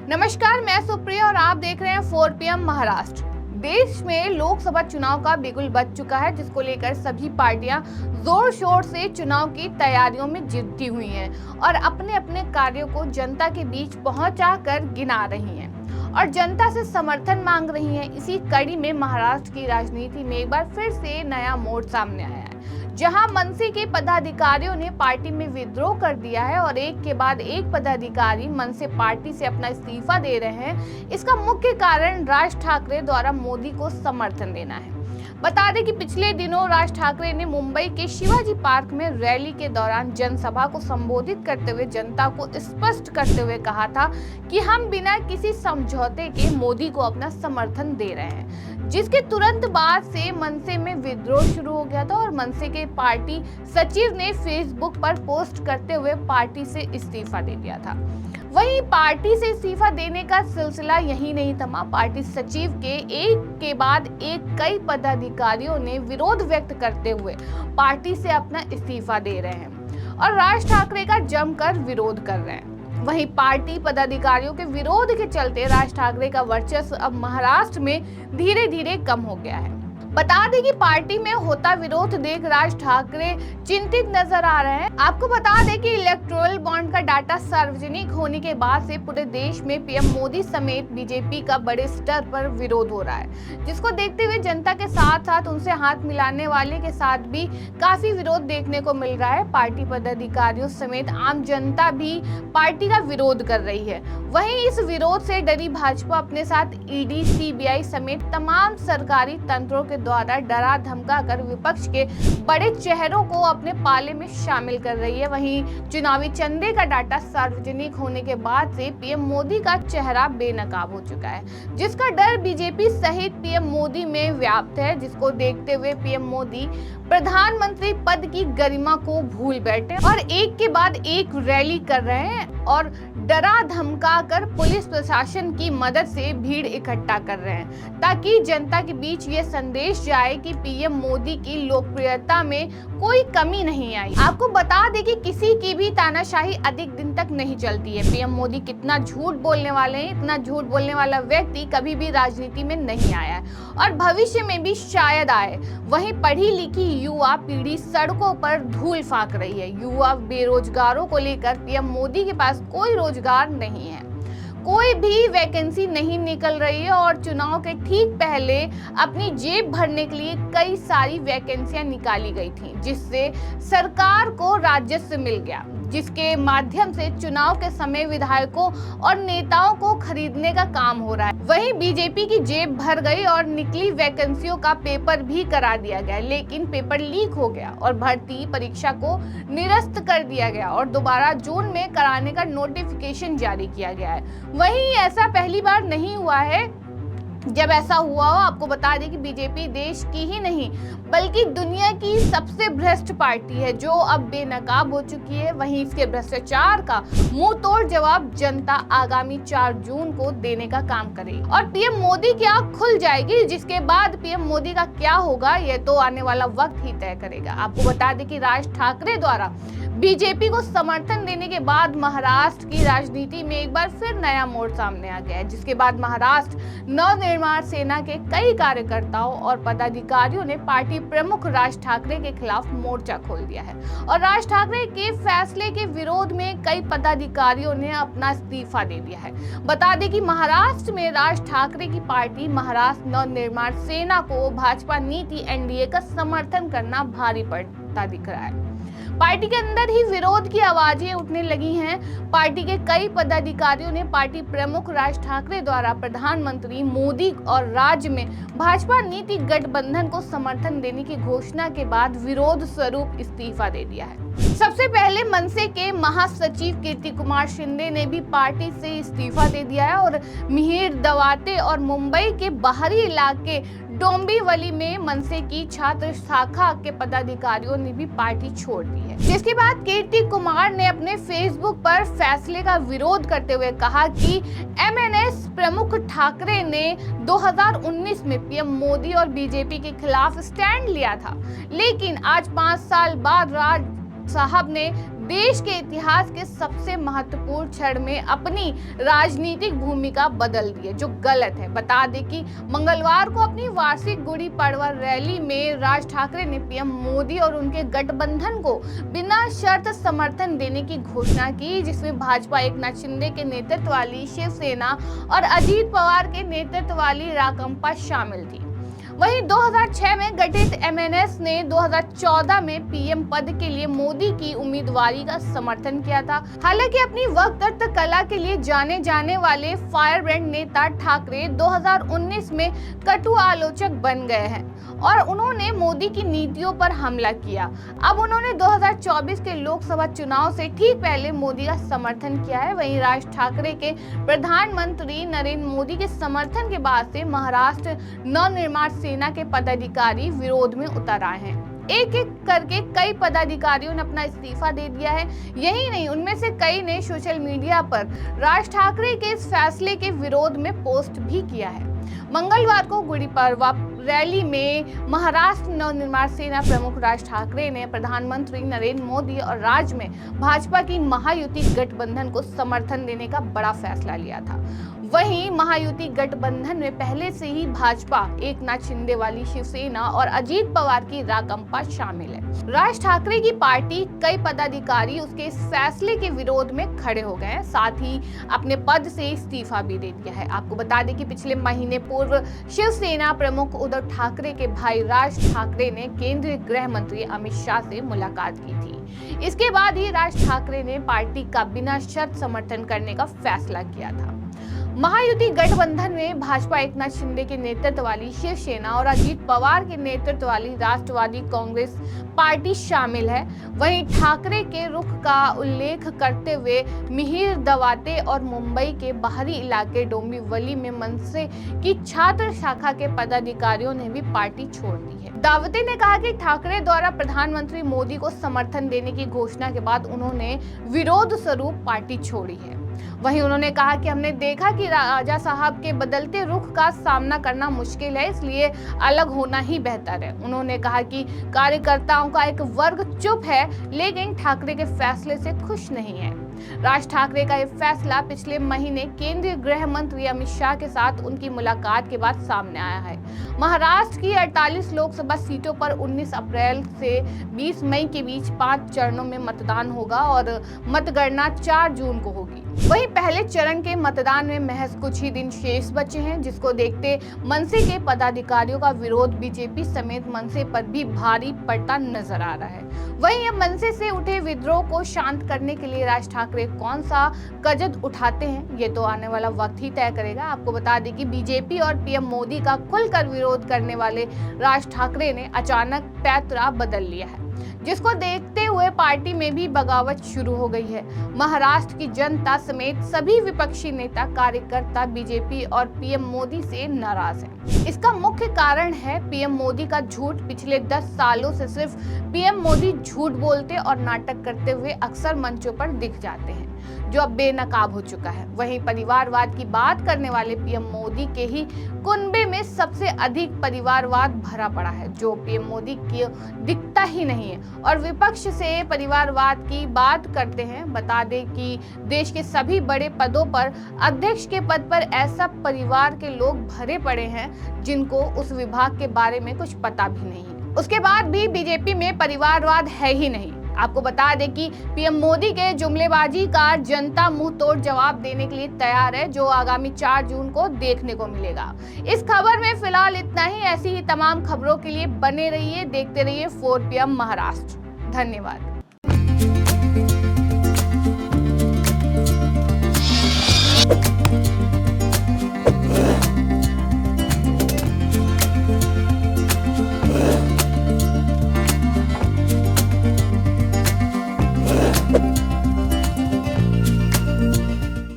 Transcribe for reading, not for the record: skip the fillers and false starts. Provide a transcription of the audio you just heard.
नमस्कार, मैं सुप्रिया और आप देख रहे हैं 4 PM महाराष्ट्र। देश में लोकसभा चुनाव का बिगुल बज चुका है, जिसको लेकर सभी पार्टियां जोर शोर से चुनाव की तैयारियों में जुटी हुई हैं और अपने अपने कार्यों को जनता के बीच पहुंचाकर गिना रही हैं और जनता से समर्थन मांग रही हैं। इसी कड़ी में महाराष्ट्र की राजनीति में एक बार फिर से नया मोड़ सामने आया है, जहां मनसे के पदाधिकारियों ने पार्टी में विद्रोह कर दिया है और एक के बाद एक पदाधिकारी मनसे पार्टी से अपना इस्तीफा दे रहे हैं। इसका मुख्य कारण राज ठाकरे द्वारा मोदी को समर्थन देना है। बता दें कि पिछले दिनों राज ठाकरे ने मुंबई के शिवाजी पार्क में रैली के दौरान जनसभा को संबोधित करते हुए जनता को स्पष्ट करते हुए कहा था कि हम बिना किसी समझौते के मोदी को अपना समर्थन दे रहे हैं, जिसके तुरंत बाद से मनसे में विद्रोह शुरू हो गया था और मनसे के पार्टी सचिव ने फेसबुक पर पोस्ट करते हुए पार्टी से इस्तीफा दे दिया था। वहीं पार्टी से इस्तीफा देने का सिलसिला यही नहीं थमा। पार्टी सचिव के एक के बाद एक कई पदाधिकारियों ने विरोध व्यक्त करते हुए पार्टी से अपना इस्तीफा दे रहे हैं और राज ठाकरे का जमकर विरोध कर रहे हैं। वहीं पार्टी पदाधिकारियों के विरोध के चलते राज ठाकरे का वर्चस्व अब महाराष्ट्र में धीरे धीरे कम हो गया है। बता दें कि पार्टी में होता विरोध देख राज ठाकरे चिंतित नजर आ रहे हैं। आपको बता दें कि इलेक्टोरल बॉन्ड का डाटा सार्वजनिक होने के बाद से पूरे देश में पीएम मोदी समेत बीजेपी का बड़े स्तर पर विरोध हो रहा है, जिसको देखते हुए जनता के साथ साथ उनसे हाथ मिलाने वाले के साथ भी काफी विरोध देखने को मिल रहा है। पार्टी पदाधिकारियों समेत आम जनता भी पार्टी का विरोध कर रही है। वहीं इस विरोध से डरी भाजपा अपने साथ ईडी, सीबीआई समेत तमाम सरकारी तंत्रों के द्वारा डरा धमका कर विपक्ष के बड़े चेहरों को अपने पाले में शामिल कर रही है। वहीं चुनावी चंदे का डाटा सार्वजनिक होने के बाद से पीएम मोदी का चेहरा बेनकाब हो चुका है, जिसका डर बीजेपी सहित पीएम मोदी में व्याप्त है, जिसको देखते हुए पीएम मोदी प्रधानमंत्री पद की गरिमा को भूल बैठे और एक के बाद एक रैली कर रहे हैं और डरा धमका कर पुलिस प्रशासन की मदद से भीड़ इकट्ठा कर रहे हैं, ताकि जनता के बीच ये संदेश जाए कि पीएम मोदी की लोकप्रियता में कोई कमी नहीं आई। आपको बता दें कि किसी की भी तानाशाही अधिक दिन तक नहीं चलती है। पीएम मोदी कितना झूठ बोलने वाले हैं, इतना झूठ बोलने वाला व्यक्ति कभी भी राजनीति में नहीं आया है और भविष्य में भी शायद आए। वहीं पढ़ी लिखी युवा पीढ़ी सड़कों पर धूल फांक रही है। युवा बेरोजगारों को लेकर पीएम मोदी के पास कोई रोजगार नहीं है, कोई भी वैकेंसी नहीं निकल रही है और चुनाव के ठीक पहले अपनी जेब भरने के लिए कई सारी वैकेंसियां निकाली गई थी, जिससे सरकार को राजस्व मिल गया, जिसके माध्यम से चुनाव के समय विधायकों और नेताओं को खरीदने का काम हो रहा है। वहीं बीजेपी की जेब भर गई और निकली वैकेंसियों का पेपर भी करा दिया गया, लेकिन पेपर लीक हो गया और भर्ती परीक्षा को निरस्त कर दिया गया और दोबारा जून में कराने का नोटिफिकेशन जारी किया गया है। वहीं ऐसा पहली बार नहीं हुआ है। जब ऐसा हुआ हो, आपको बता दें कि बीजेपी देश की ही नहीं बल्कि दुनिया की सबसे भ्रष्ट पार्टी है, जो अब बेनकाब हो चुकी है। वहीं इसके भ्रष्टाचार का मुंह तोड़ जवाब जनता आगामी 4 जून को देने का काम करेगी और पीएम मोदी की आंख खुल जाएगी, जिसके बाद पीएम मोदी का क्या होगा यह तो आने वाला वक्त ही तय करेगा। आपको बता दें कि राज ठाकरे द्वारा बीजेपी को समर्थन देने के बाद महाराष्ट्र की राजनीति में एक बार फिर नया मोड़ सामने आ गया है, जिसके बाद महाराष्ट्र नवनिर्माण सेना के कई कार्यकर्ताओं और पदाधिकारियों ने पार्टी प्रमुख राज ठाकरे के खिलाफ मोर्चा खोल दिया है और राज ठाकरे के फैसले के विरोध में कई पदाधिकारियों ने अपना इस्तीफा दे दिया है। बता दें कि महाराष्ट्र में राज ठाकरे की पार्टी महाराष्ट्र नवनिर्माण सेना को भाजपा नीति एनडीए का समर्थन करना भारी पड़ता दिख रहा है। पार्टी के अंदर ही विरोध की आवाजें उठने लगी हैं। पार्टी के कई पदाधिकारियों ने पार्टी प्रमुख राज ठाकरे द्वारा प्रधानमंत्री मोदी और राज्य में भाजपा नीति गठबंधन को समर्थन देने की घोषणा के बाद विरोध स्वरूप इस्तीफा दे दिया है। सबसे पहले मनसे के महासचिव कीर्ति कुमार शिंदे ने भी पार्टी से इस्तीफा दे दिया है और मिहिर दवाते और मुंबई के बाहरी इलाके डोंबिवली में मनसे की छात्र शाखा के पदाधिकारियों ने भी पार्टी छोड़ दी है, जिसके बाद कीर्ति कुमार ने अपने फेसबुक पर फैसले का विरोध करते हुए कहा कि एमएनएस प्रमुख ठाकरे ने 2019 में पीएम मोदी और बीजेपी के खिलाफ स्टैंड लिया था, लेकिन आज 5 साल बाद राज साहब ने देश के इतिहास के सबसे महत्वपूर्ण क्षण में अपनी राजनीतिक भूमिका बदल दी है, जो गलत है। बता दें कि मंगलवार को अपनी वार्षिक गुड़ी पड़वा रैली में राज ठाकरे ने पीएम मोदी और उनके गठबंधन को बिना शर्त समर्थन देने की घोषणा की, जिसमें भाजपा एकनाथ शिंदे के नेतृत्व वाली शिवसेना और अजीत पवार के नेतृत्व वाली राकांपा शामिल थी। वहीं 2006 में गठित एमएनएस ने 2014 में पीएम पद के लिए मोदी की उम्मीदवारी का समर्थन किया था। हालांकि अपनी वक्तृत्व कला के लिए जाने जाने वाले फायरब्रांड नेता ठाकरे 2019 में कटु आलोचक बन गए हैं और उन्होंने मोदी की नीतियों पर हमला किया। अब उन्होंने 2024 के लोकसभा चुनाव से ठीक पहले मोदी का समर्थन किया है। वहीं राज ठाकरे के प्रधानमंत्री नरेंद्र मोदी के समर्थन के बाद से महाराष्ट्र नवनिर्माण सेना के पदाधिकारी विरोध में उतर आए हैं। एक एक करके कई पदाधिकारियों ने अपना इस्तीफा दे दिया है। यही नहीं, उनमें से कई ने सोशल मीडिया पर राज ठाकरे के इस फैसले के विरोध में पोस्ट भी किया है। मंगलवार को गुड़ी पड़वा रैली में महाराष्ट्र नवनिर्माण सेना प्रमुख राज ठाकरे ने प्रधानमंत्री नरेंद्र मोदी और राज्य में भाजपा की महायुति गठबंधन को समर्थन देने का बड़ा फैसला लिया था। वहीं महायुति गठबंधन में पहले से ही भाजपा एकनाथ शिंदे वाली शिवसेना और अजीत पवार की राकांपा शामिल है। राज ठाकरे की पार्टी कई पदाधिकारी उसके इस फैसले के विरोध में खड़े हो गए हैं, साथ ही अपने पद से इस्तीफा भी दे दिया है। आपको बता दें कि पिछले महीने पूर्व शिवसेना प्रमुख उद्धव ठाकरे के भाई राज ठाकरे ने केंद्रीय गृह मंत्री अमित शाह से मुलाकात की थी। इसके बाद ही राज ठाकरे ने पार्टी का बिना शर्त समर्थन करने का फैसला किया था। महायुति गठबंधन में भाजपा एकनाथ शिंदे के नेतृत्व वाली शिवसेना और अजीत पवार के नेतृत्व वाली राष्ट्रवादी कांग्रेस पार्टी शामिल है। वहीं ठाकरे के रुख का उल्लेख करते हुए मिहिर दवाते और मुंबई के बाहरी इलाके डोंबिवली में मनसे की छात्र शाखा के पदाधिकारियों ने भी पार्टी छोड़ दी है। दावते ने कहा कि ठाकरे द्वारा प्रधानमंत्री मोदी को समर्थन देने की घोषणा के बाद उन्होंने विरोध स्वरूप पार्टी छोड़ी है। वहीं उन्होंने कहा कि हमने देखा कि राजा साहब के बदलते रुख का सामना करना मुश्किल है, इसलिए अलग होना ही बेहतर है। उन्होंने कहा कि कार्यकर्ताओं का एक वर्ग चुप है, लेकिन ठाकरे के फैसले से खुश नहीं है। राज ठाकरे का यह फैसला पिछले महीने केंद्रीय गृह मंत्री अमित शाह के साथ उनकी मुलाकात के बाद सामने आया है। महाराष्ट्र की 48 लोकसभा सीटों पर 19 अप्रैल से 20 मई के बीच 5 चरणों में मतदान होगा और मतगणना 4 जून को होगी। वहीं पहले चरण के मतदान में महज कुछ ही दिन शेष बचे हैं, जिसको देखते मनसे के पदाधिकारियों का विरोध बीजेपी समेत मनसे पर भी भारी पड़ता नजर आ रहा है। वहीं अब मनसे से उठे विद्रोह को शांत करने के लिए राज ठाकरे कौन सा कदम उठाते हैं, ये तो आने वाला वक्त ही तय करेगा। आपको बता दें कि बीजेपी और पीएम मोदी का खुलकर विरोध करने वाले राज ठाकरे ने अचानक पैतरा बदल लिया है, जिसको देखते हुए पार्टी में भी बगावत शुरू हो गई है। महाराष्ट्र की जनता समेत सभी विपक्षी नेता कार्यकर्ता बीजेपी और पीएम मोदी से नाराज हैं। इसका मुख्य कारण है पीएम मोदी का झूठ। पिछले 10 सालों से सिर्फ पीएम मोदी झूठ बोलते और नाटक करते हुए अक्सर मंचों पर दिख जाते हैं, जो अब बेनकाब हो चुका है। वहीं परिवारवाद की बात करने वाले पीएम मोदी के ही कुनबे में सबसे अधिक परिवारवाद भरा पड़ा है, जो पीएम मोदी की दिखता ही नहीं है और विपक्ष से परिवारवाद की बात करते हैं। बता दें कि देश के सभी बड़े पदों पर अध्यक्ष के पद पर ऐसा परिवार के लोग भरे पड़े हैं जिनको उस विभाग के बारे में कुछ पता भी नहीं है। उसके बाद भी बीजेपी में परिवारवाद है ही नहीं। आपको बता दें कि पीएम मोदी के जुमलेबाजी का जनता मुंह तोड़ जवाब देने के लिए तैयार है, जो आगामी 4 जून को देखने को मिलेगा। इस खबर में फिलहाल इतना ही। ऐसी ही तमाम खबरों के लिए बने रहिए, देखते रहिए 4 PM महाराष्ट्र। धन्यवाद।